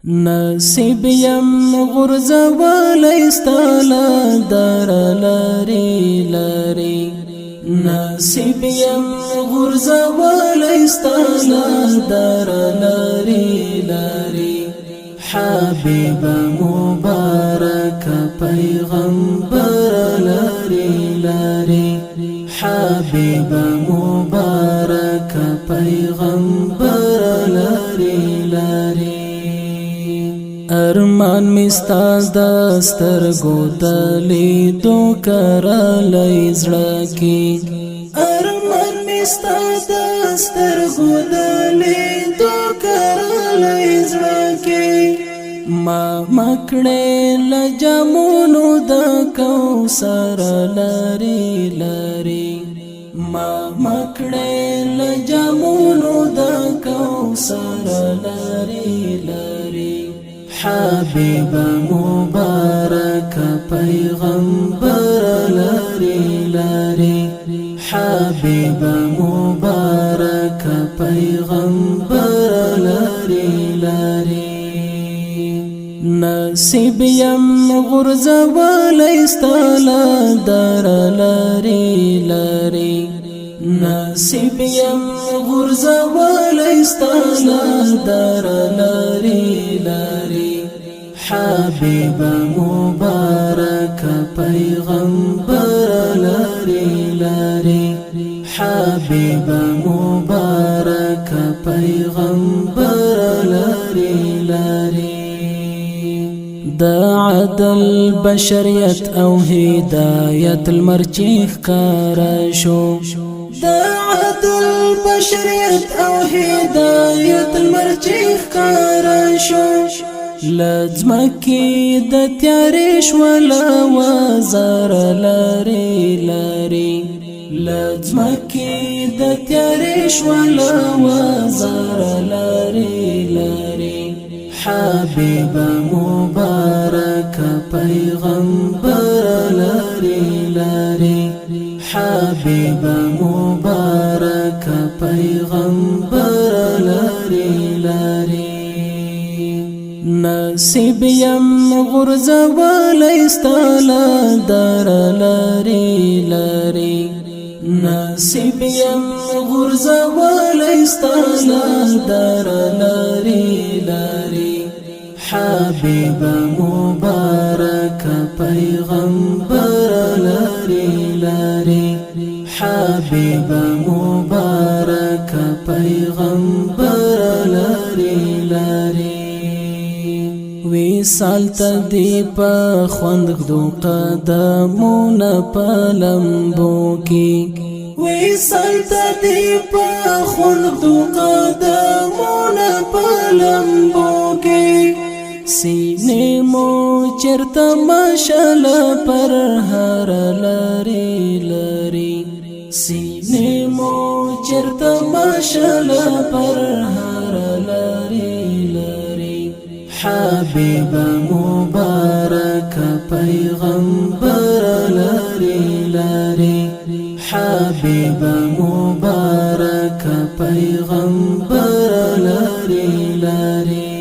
نصیب یم غورځولی ستاله در لاری لاری نصیب یم غورځولی ستاله در لاری لاری حبیبه مبارکه پیغمبره لاری لاری حبیبه مبارکه پیغمبره لاری لاری ارمان مستا دسترګو دلیدو کرلی زړه کې ارمان مستا دسترګو دلیدو کرلی زړه کې ما مکړې لجمونو د کوثر لاري لاري ما مکړې لجمونو د کوثر لاري لاري حبیبه مبارکه پیغمبره لاری لاری حبیبه مبارکه پیغمبره لاری لاری نصیب یم غورځولی ستاله در لاری لاری نصیب یم غورځولی ستاله در لاری لاری حبیبه مبارکه پیغمبره لاری لاری حبیبه مبارکه پیغمبره لاری لاری د عدل بشریت او هدایت المرچی ښکاره شو د عدل بشریت او هدایت المرچی ښکاره شو لځمکې د تیارې شوله وزر لاري لاري لځمکې د تیارې شوله وزر لاري لاري حبیبه مبارکه پیغمبره لاري لاري حبیبه مبارکه پیغمبره لاري لاري نصیب یم غورځولی ستاله در لاری لاری نصیب یم غورځولی ستاله در لاری لاری حبیبه مبارکه پیغمبره لاری لاری حبیبه مبارکه پیغمبره لاری لاری وصال تدی په خوند دو قدمونه په لمبو کې وصال تدی په خوند دو قدمونه په لمبو کې سینې مو چرته مشال پر هر لاري لاري سینې مو چرته مشال پر هر لاري لاري حبیبه مبارکه پیغمبره لاری لاری حبیبه مبارکه پیغمبره لاری لاری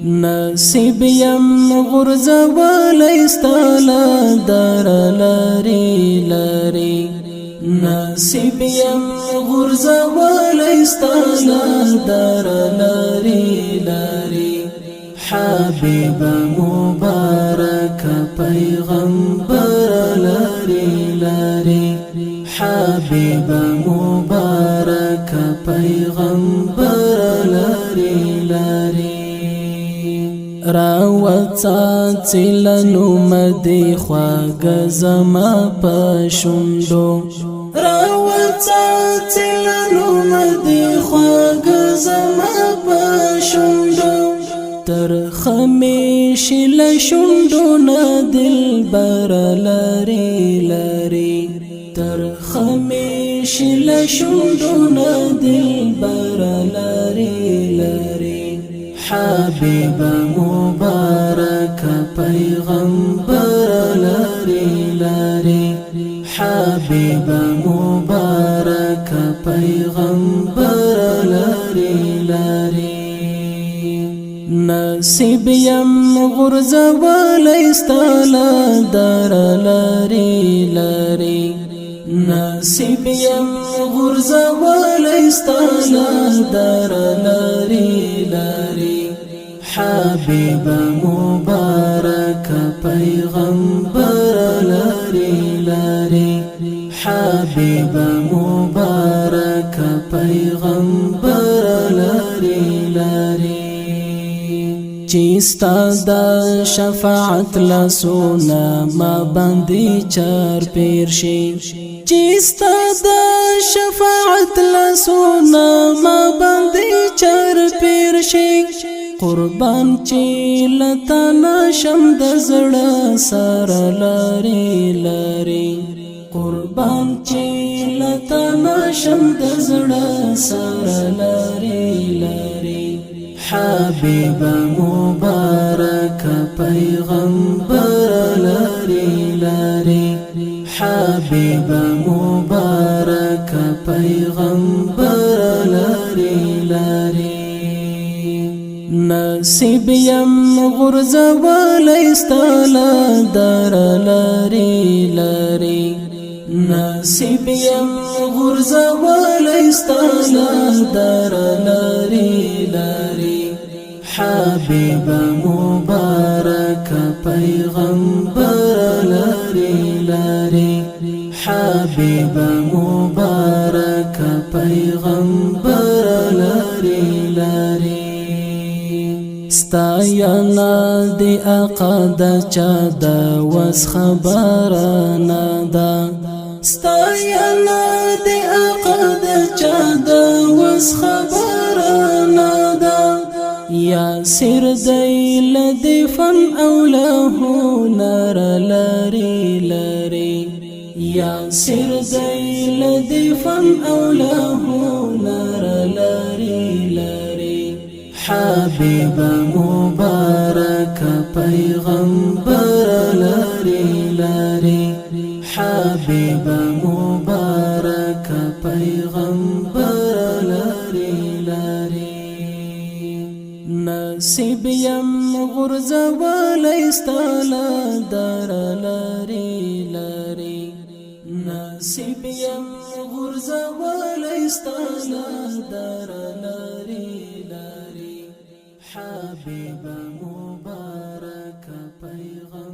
نصیب یم غورځولی ستاله در لاری لاری نصیب یم غورځولی ستاله در لاری لاری حبیبه مبارکه پیغمبره لاری لاری حبیبه مبارکه پیغمبره لاری لاری راوڅاڅي لنوم دی خواږه زما په شونډو راوڅاڅي لنوم دی خواږه زما په شونډو تر خمیشی لشونډو نه دلبر لاری لاری تر خمیشی لشونډو نه دلبر لاری لاری حبیبه مبارکه پیغمبره لاری لاری حبیبه مبارکه پیغمبره لاری لاری نصیب یم غورځولی ستاله در لارې لارې نصیب یم غورځولی ستاله در لارې لارې حبیبه مبارکه پیغمبره لارې لارې حبیبه مبارکه پیغمبره لارې لارې چې ستا د شفاعت لاسونه ما باندې چار پیر شي چې ستا د شفاعت لاسونه ما باندې چار پیر شي قربان چې لتا نشم د زړه سره لارې لارې قربان چې لتا نشم د زړه سره لارې لارې حبیبه مبارکه پیغمبره لارې لارې حبیبه مبارکه پیغمبره لارې لارې نصیب یم غورځولی ستاله در لارې لارې نصیب یم غورځولی ستاله در لارې لارې حبیبه مبارکه پیغمبره لارې لارې حبیبه مبارکه پیغمبره لارې لارې ستاینا دی آقا د چا د وس خبره نه ده ستاینا دی آقا د چا د وس خبره نه ده یاسر دی لدی فن او له هنر لارې لارې یاسر دی لدی فن او له هنر لارې لارې حبیبه مبارکه پیغمبره لارې لارې حبیبه مبارکه پیغمبره لارې لارې نصیب یم غورځولی ستاله در لارې لارې نصیب یم غورځولی ستاله در لارې لارې حبیبه مبارکه پیغمبره